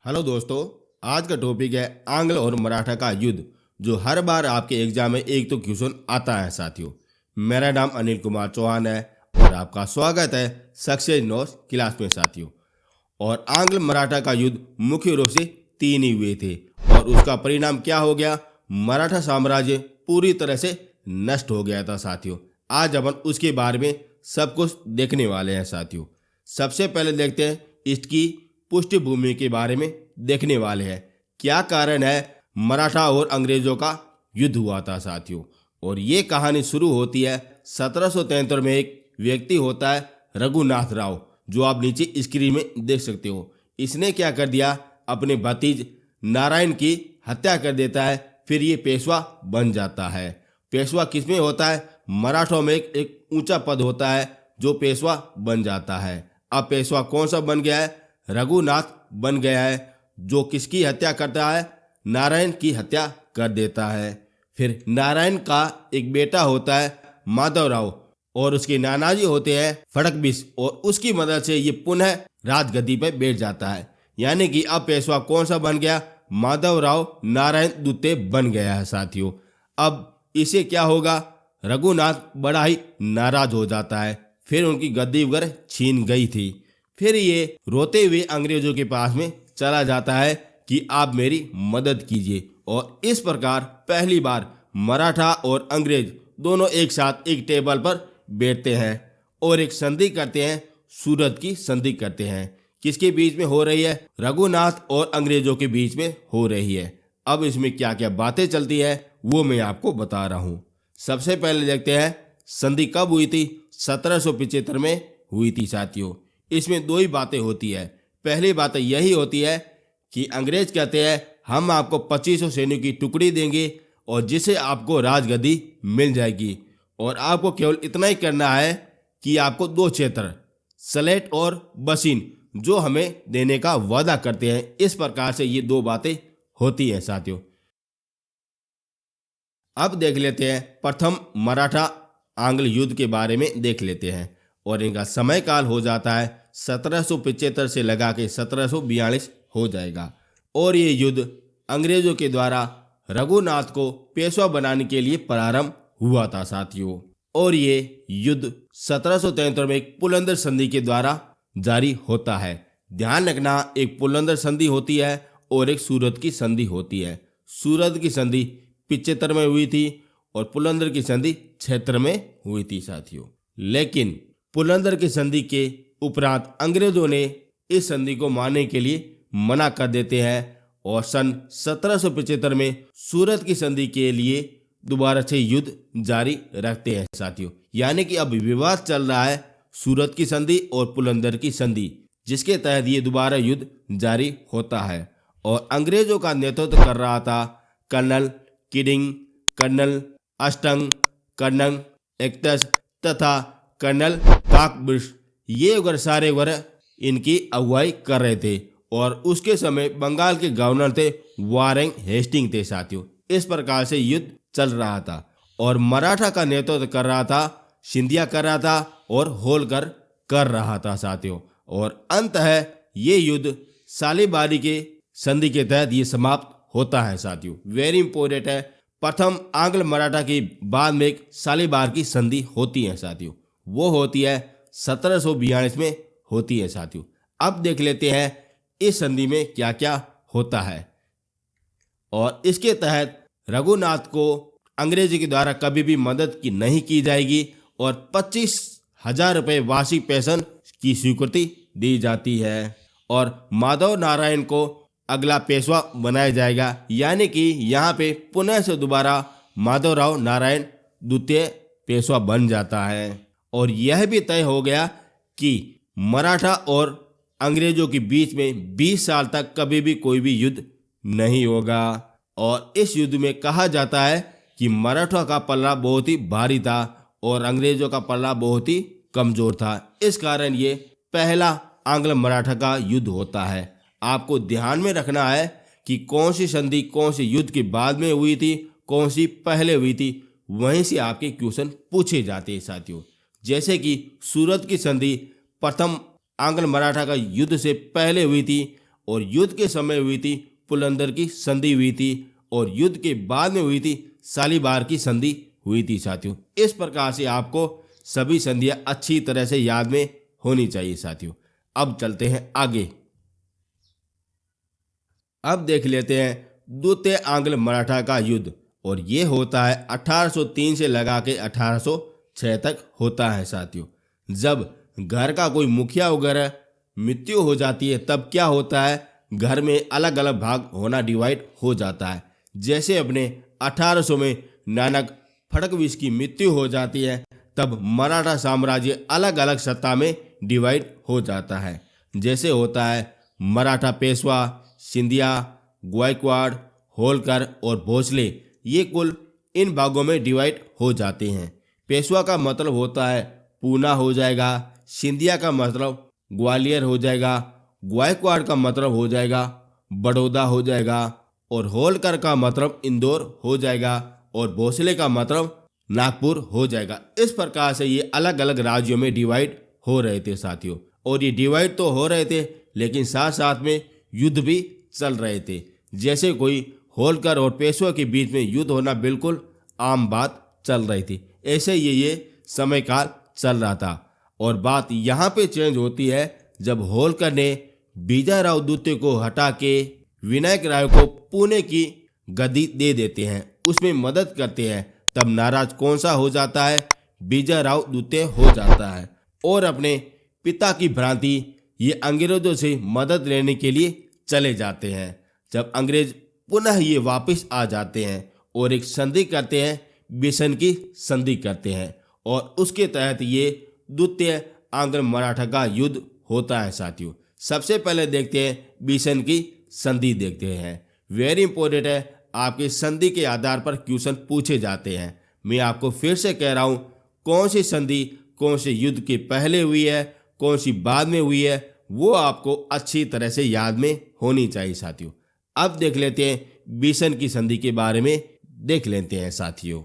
Hello दोस्तों। आज का टॉपिक है आंग्ल और मराठा का युद्ध, जो हर बार आपके एग्जाम में एक तो क्वेश्चन आता है साथियों। मेरा नाम अनिल कुमार चौहान है और आपका स्वागत है सक्सेस नोट्स क्लास में साथियों। और आंग्ल मराठा का युद्ध मुख्य रूप से तीन ही हुए थे और उसका परिणाम क्या हो गया? मराठा साम्राज्य पूरी तरह से नष्ट हो गया था साथियों। आज अपन उसके बारे में सब कुछ देखने वाले हैं साथियों। सबसे पहले देखते हैं इसकी पृष्ठभूमि के बारे में देखने वाले हैं। क्या कारण है मराठा और अंग्रेजों का युद्ध हुआ था साथियों। और ये कहानी शुरू होती है 1773 में। एक व्यक्ति होता है रघुनाथ राव, जो आप नीचे स्क्रीन में देख सकते हो। इसने क्या कर दिया, अपने भतीज नारायण की हत्या कर देता है। फिर ये पेशवा बन जाता है। पेशवा किसमें होता है? मराठों में एक ऊंचा पद होता है जो पेशवा बन जाता है। अब पेशवा कौन सा बन गया है? रघुनाथ बन गया है, जो किसकी हत्या करता है? नारायण की हत्या कर देता है। फिर नारायण का एक बेटा होता है माधवराव और उसके नानाजी होते हैं फड़कबिस, और उसकी मदद से ये पुनः राजगद्दी पर बैठ जाता है। यानी कि अब पेशवा कौन सा बन गया? माधवराव नारायण द्वितीय बन गया है साथियों। अब इसे क्या होगा? रघुनाथ बड़ा ही नाराज हो जाता है। फिर उनकी गद्दी वगैरह छीन गई थी। फिर ये रोते हुए अंग्रेजों के पास में चला जाता है कि आप मेरी मदद कीजिए। और इस प्रकार पहली बार मराठा और अंग्रेज दोनों एक साथ एक टेबल पर बैठते हैं और एक संधि करते हैं। सूरत की संधि करते हैं। किसके बीच में हो रही है? रघुनाथ और अंग्रेजों के बीच में हो रही है। अब इसमें क्या क्या बातें चलती है वो मैं आपको बता रहा हूँ। सबसे पहले देखते हैं संधि कब हुई थी। 1775 में हुई थी साथियों। इसमें दो ही बातें होती है। पहली बात यही होती है कि अंग्रेज कहते हैं हम आपको 2500 सैनिकों की टुकड़ी देंगे और जिसे आपको राजगद्दी मिल जाएगी। और आपको केवल इतना ही करना है कि आपको दो क्षेत्र सलेट और बसीन जो हमें देने का वादा करते हैं। इस प्रकार से ये दो बातें होती हैं साथियों। अब देख लेते हैं प्रथम मराठा आंग्ल युद्ध के बारे में देख लेते हैं। और इनका समय काल हो जाता है 1775 से लगा के 1742 हो जाएगा। और ये युद्ध अंग्रेजों के द्वारा रघुनाथ को पेशवा बनाने के लिए प्रारंभ हुआ था साथियों। और ये युद्ध 1773 में एक पुलंदर संधि के द्वारा जारी होता है। ध्यान रखना, एक पुलंदर संधि होती है और एक सूरत की संधि होती है। सूरत की संधि 75 में हुई थी और पुलंदर की संधि 76 में हुई थी साथियों। लेकिन पुलंदर की संधि के उपरांत अंग्रेजों ने इस संधि को मानने के लिए मना कर देते हैं और सन 1775 में सूरत की संधि के लिए दोबारा से युद्ध जारी रखते हैं साथियों। यानी कि अब विवाद चल रहा है सूरत की संधि और पुलंदर की संधि, जिसके तहत ये दोबारा युद्ध जारी होता है। और अंग्रेजों का नेतृत्व कर रहा था कर्नल किडिंग, कर्नल अष्टंग, कर्नल एक्तस तथा कर्नल काकब्रिश। ये वगैरह सारे वगैरह इनकी अगुवाई कर रहे थे। और उसके समय बंगाल के गवर्नर थे वारेंग हेस्टिंग थे साथियों। इस प्रकार से युद्ध चल रहा था और मराठा का नेतृत्व कर रहा था सिंधिया कर रहा था और होलकर कर रहा था साथियों। और अंत है ये युद्ध सालीबारी के संधि के तहत ये समाप्त होता है साथियों। वेरी इंपॉर्टेंट है। प्रथम आंग्ल मराठा के बाद में एक सालीबार की संधि होती है साथियों। वो होती है 1742 में होती है साथियों। अब देख लेते हैं इस संधि में क्या क्या होता है। और इसके तहत रघुनाथ को अंग्रेजी के द्वारा कभी भी मदद की नहीं की जाएगी और 25,000 रुपये वार्षिक पेंशन की स्वीकृति दी जाती है। और माधव नारायण को अगला पेशवा बनाया जाएगा। यानी कि यहाँ पे पुनः से दोबारा माधवराव नारायण द्वितीय पेशवा बन जाता है। और यह भी तय हो गया कि मराठा और अंग्रेजों के बीच में 20 साल तक कभी भी कोई भी युद्ध नहीं होगा। और इस युद्ध में कहा जाता है कि मराठा का पल्ला बहुत ही भारी था और अंग्रेजों का पल्ला बहुत ही कमजोर था। इस कारण ये पहला आंग्ल मराठा का युद्ध होता है। आपको ध्यान में रखना है कि कौन सी संधि कौन से युद्ध के बाद में हुई थी, कौन सी पहले हुई थी। वहीं से आपके क्वेश्चन पूछे जाते हैं साथियों। जैसे कि सूरत की संधि प्रथम आंग्ल मराठा का युद्ध से पहले हुई थी और युद्ध के समय हुई थी पुलंदर की संधि हुई थी, और युद्ध के बाद में हुई थी सालीबार की संधि हुई थी साथियों। इस प्रकार से आपको सभी संधियां अच्छी तरह से याद में होनी चाहिए साथियों। अब चलते हैं आगे। अब देख लेते हैं द्वितीय आंग्ल मराठा का युद्ध, और ये होता है 1803 से लगा के 1806 तक होता है साथियों। जब घर का कोई मुखिया वगैरह मृत्यु हो जाती है तब क्या होता है, घर में अलग अलग भाग होना, डिवाइड हो जाता है। जैसे अपने 1800 में नानक फड़कविश की मृत्यु हो जाती है, तब मराठा साम्राज्य अलग अलग सत्ता में डिवाइड हो जाता है। जैसे होता है मराठा पेशवा, सिंधिया, गायकवाड़, होलकर और भोसले, ये कुल इन भागों में डिवाइड हो जाते हैं। पेशवा का मतलब होता है पूना हो जाएगा, सिंधिया का मतलब ग्वालियर हो जाएगा, गायकवाड़ का मतलब हो जाएगा बड़ौदा हो जाएगा, और होलकर का मतलब इंदौर हो जाएगा, और भोसले का मतलब नागपुर हो जाएगा। इस प्रकार से ये अलग अलग राज्यों में डिवाइड हो रहे थे साथियों। और ये डिवाइड तो हो रहे थे, लेकिन साथ साथ में युद्ध भी चल रहे थे। जैसे कोई होलकर और पेशवा के बीच में युद्ध होना बिल्कुल आम बात चल रही थी। ऐसे ये समय काल चल रहा था। और बात यहाँ पे चेंज होती है जब होलकर ने बीजाराव द्वितीय को हटा के विनायक राय को पुणे की गद्दी दे देते हैं, उसमें मदद करते हैं। तब नाराज कौन सा हो जाता है, बीजाराव द्वितीय हो जाता है, और अपने पिता की भ्रांति ये अंग्रेजों से मदद लेने के लिए चले जाते हैं। जब अंग्रेज पुनः ये वापस आ जाते हैं और एक संधि करते हैं, बिसन की संधि करते हैं, और उसके तहत ये द्वितीय आंग्ल मराठा का युद्ध होता है साथियों। सबसे पहले देखते हैं बिसन की संधि देखते हैं। वेरी इंपॉर्टेंट है, आपके संधि के आधार पर क्वेश्चन पूछे जाते हैं। मैं आपको फिर से कह रहा हूँ, कौन सी संधि कौन से युद्ध के पहले हुई है, कौन सी बाद में हुई है, वो आपको अच्छी तरह से याद में होनी चाहिए साथियों। अब देख लेते हैं बिसन की संधि के बारे में देख लेते हैं साथियों।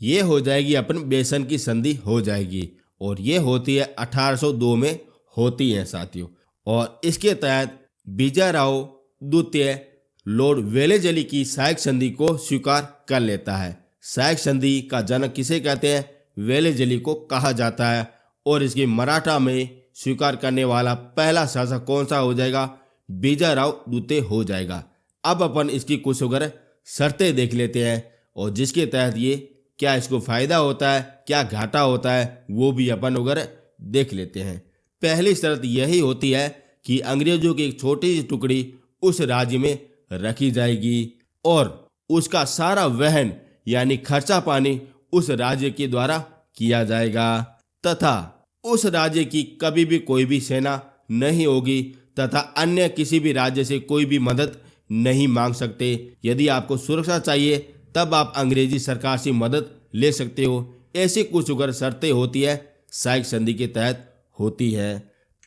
ये हो जाएगी अपन बिसन की संधि हो जाएगी, और ये होती है 1802 में होती है साथियों। और इसके तहत बीजाराव द्वितीय लॉर्ड वेलेजली की सहायक संधि को स्वीकार कर लेता है। सहायक संधि का जनक किसे कहते हैं, वेलेजली को कहा जाता है। और इसके मराठा में स्वीकार करने वाला पहला शासक कौन सा हो जाएगा, बीजाराव द्वितीय हो जाएगा। अब अपन इसकी कुछ वगैरह शर्तें देख लेते हैं, और जिसके तहत ये क्या इसको फायदा होता है, क्या घाटा होता है, वो भी अपन वगैरह देख लेते हैं। पहली शर्त यही होती है कि अंग्रेजों की एक छोटी सी टुकड़ी उस राज्य में रखी जाएगी, और उसका सारा वहन यानी खर्चा पानी उस राज्य के द्वारा किया जाएगा, तथा उस राज्य की कभी भी कोई भी सेना नहीं होगी, तथा अन्य किसी भी राज्य से कोई भी मदद नहीं मांग सकते। यदि आपको सुरक्षा चाहिए तब आप अंग्रेजी सरकार से मदद ले सकते हो। ऐसी कुछ उग्र शर्तें होती है, सहायक संधि के तहत होती है।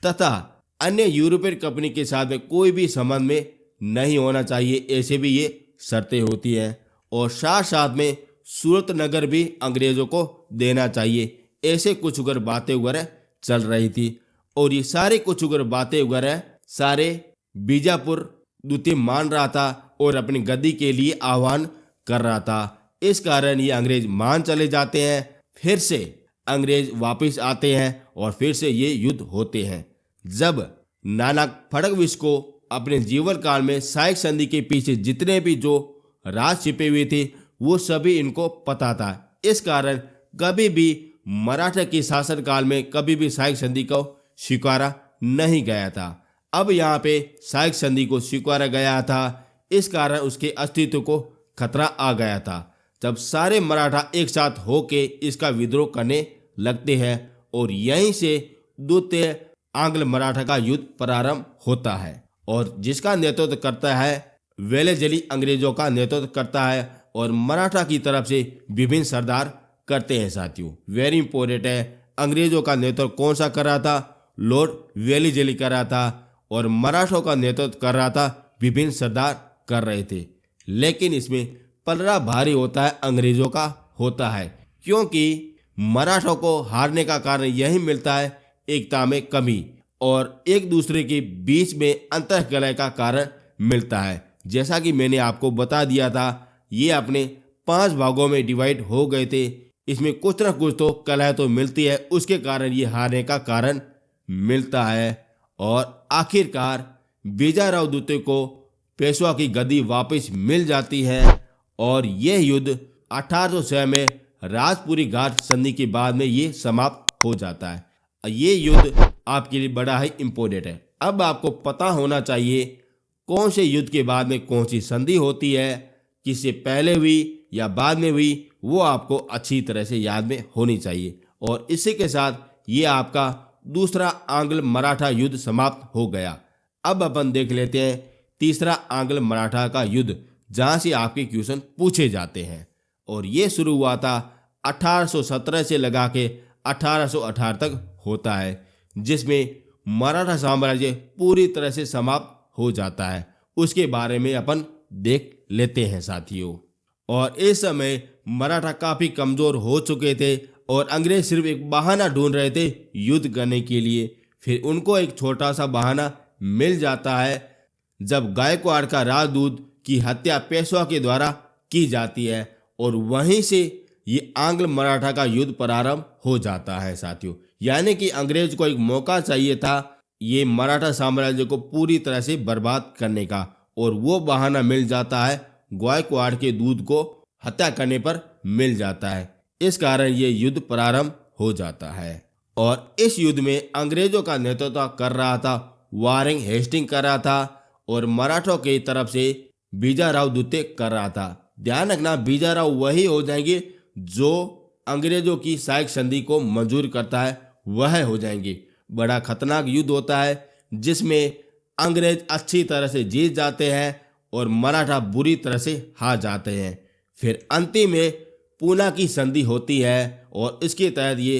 तथा अन्य यूरोपियन कंपनी के साथ में कोई भी संबंध में नहीं होना चाहिए, ऐसे भी ये शर्तें होती हैं। और साथ साथ में सूरत नगर भी अंग्रेजों को देना चाहिए। ऐसे कुछ उग्र बातें वगैरह चल रही थी, और ये सारे कुछ उग्र बातें वगैरह सारे बीजापुर द्वितीय मान रहा था और अपनी गद्दी के लिए आह्वान कर रहा था। इस कारण ये अंग्रेज मान चले जाते हैं। फिर से अंग्रेज वापस आते हैं और फिर से ये युद्ध होते हैं। जब नानक फड़कविश को अपने जीवन काल में सहायक संधि के पीछे जितने भी जो राज छिपे हुए थे वो सभी इनको पता था। इस कारण कभी भी मराठा के शासन काल में कभी भी सहायक संधि को स्वीकारा नहीं गया था। अब यहाँ पे सहायक संधि को स्वीकारा गया था, इस कारण उसके अस्तित्व को खतरा आ गया था। जब सारे मराठा एक साथ होके इसका विद्रोह करने लगते हैं, और यहीं से द्वितीय आंग्ल मराठा का युद्ध प्रारंभ होता है, और जिसका नेतृत्व करता है वेलेजली अंग्रेजों का नेतृत्व करता है, और मराठा की तरफ से विभिन्न सरदार करते हैं साथियों। वेरी इंपॉर्टेंट है, अंग्रेजों का नेतृत्व कौन सा कर रहा था, लॉर्ड वेलेजली कर रहा था, और मराठों का नेतृत्व कर रहा था विभिन्न सरदार कर रहे थे। लेकिन इसमें पलड़ा भारी होता है अंग्रेजों का होता है, क्योंकि मराठों को हारने का कारण यही मिलता है एकता में कमी। और एक दूसरे के बीच में अंतःकलह का कारण मिलता है। जैसा कि मैंने आपको बता दिया था, ये अपने 5 भागों में डिवाइड हो गए थे। इसमें कुछ ना कुछ तो कलह तो मिलती है, उसके कारण ये हारने का कारण मिलता है। और आखिरकार बीजाराव द्वितीय को पेशवा की गद्दी वापस मिल जाती है और यह युद्ध 1806 में राजपुरी घाट संधि के बाद में ये समाप्त हो जाता है। ये युद्ध आपके लिए बड़ा ही इम्पोर्टेंट है। अब आपको पता होना चाहिए कौन से युद्ध के बाद में कौन सी संधि होती है, किससे पहले हुई या बाद में हुई, वो आपको अच्छी तरह से याद में होनी चाहिए। और इसी के साथ ये आपका दूसरा आंग्ल मराठा युद्ध समाप्त हो गया। अब अपन देख लेते हैं तीसरा आंग्ल मराठा का युद्ध, जहां से आपके क्वेश्चन पूछे जाते हैं। और ये शुरू हुआ था 1817 से लगा के 1818 तक होता है, जिसमें मराठा साम्राज्य पूरी तरह से समाप्त हो जाता है। उसके बारे में अपन देख लेते हैं साथियों। और इस समय मराठा काफी कमजोर हो चुके थे और अंग्रेज सिर्फ एक बहाना ढूंढ रहे थे युद्ध करने के लिए। फिर उनको एक छोटा सा बहाना मिल जाता है जब गायकवाड़ का राजदूत की हत्या पेशवा के द्वारा की जाती है, और वहीं से ये आंग्ल मराठा का युद्ध प्रारंभ हो जाता है साथियों। यानी कि अंग्रेज को एक मौका चाहिए था ये मराठा साम्राज्य को पूरी तरह से बर्बाद करने का, और वो बहाना मिल जाता है गायकवाड़ के दूत को हत्या करने पर मिल जाता है। इस कारण ये युद्ध प्रारंभ हो जाता है। और इस युद्ध में अंग्रेजों का नेतृत्व कर रहा था वारेन हेस्टिंग कर रहा था, और मराठों की तरफ से बीजाराव द्वितीय कर रहा था। ध्यान रखना, बीजाराव वही हो जाएंगे जो अंग्रेजों की साइक संधि को मंजूर करता है, वह हो जाएंगे। बड़ा खतरनाक युद्ध होता है जिसमें अंग्रेज अच्छी तरह से जीत जाते हैं और मराठा बुरी तरह से हार जाते हैं। फिर अंतिम में पूना की संधि होती है और इसके तहत ये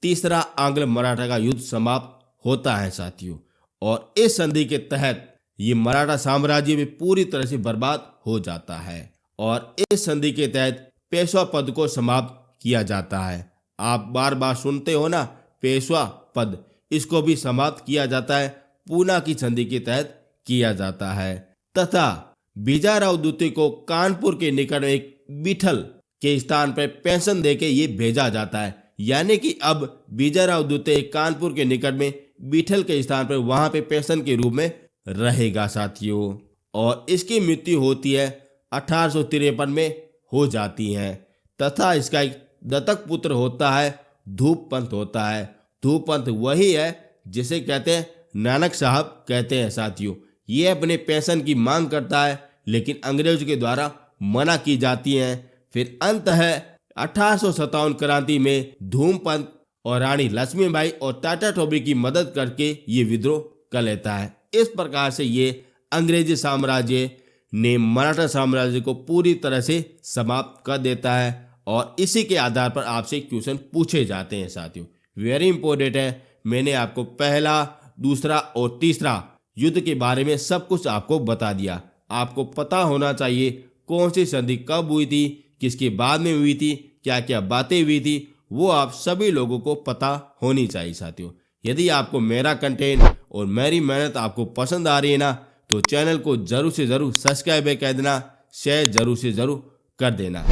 तीसरा आंग्ल मराठा का युद्ध समाप्त होता है साथियों। और इस संधि के तहत ये मराठा साम्राज्य भी पूरी तरह से बर्बाद हो जाता है। और इस संधि के तहत पेशवा पद को समाप्त किया जाता है। आप बार बार सुनते हो ना, पेशवा पद, इसको भी समाप्त किया जाता है, पूना की संधि के तहत किया जाता है। तथा बीजाराव द्वितीय को कानपुर के निकट एक बिठल के स्थान पर पेंशन देके ये भेजा जाता है। यानी कि अब बीजाराव द्वितीय कानपुर के निकट में बिठल के स्थान पर वहां पे पेंशन के रूप में रहेगा साथियों। और इसकी मृत्यु होती है 1853 में हो जाती है। तथा इसका एक दत्तक पुत्र होता है, धूपपंत होता है। धूपपंत वही है जिसे कहते हैं नानक साहब कहते हैं साथियों। ये अपने पेंशन की मांग करता है, लेकिन अंग्रेजों के द्वारा मना की जाती है। फिर अंत है 1857 क्रांति में धूमपंत और रानी लक्ष्मीबाई और टाटा टोपी की मदद करके ये विद्रोह कर लेता है। इस प्रकार से ये अंग्रेजी साम्राज्य ने मराठा साम्राज्य को पूरी तरह से समाप्त कर देता है। और इसी के आधार पर आपसे क्वेश्चन पूछे जाते हैं साथियों। वेरी इंपॉर्टेंट है। मैंने आपको पहला, दूसरा और तीसरा युद्ध के बारे में सब कुछ आपको बता दिया। आपको पता होना चाहिए कौन सी संधि कब हुई थी, किसके बाद में हुई थी, क्या क्या बातें हुई थी, वो आप सभी लोगों को पता होनी चाहिए साथियों। यदि आपको मेरा कंटेंट और मेरी मेहनत आपको पसंद आ रही है ना, तो चैनल को जरूर से जरूर सब्सक्राइब कर देना, शेयर जरूर से जरूर कर देना।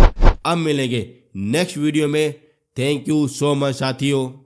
अब मिलेंगे नेक्स्ट वीडियो में। थैंक यू सो मच साथियों।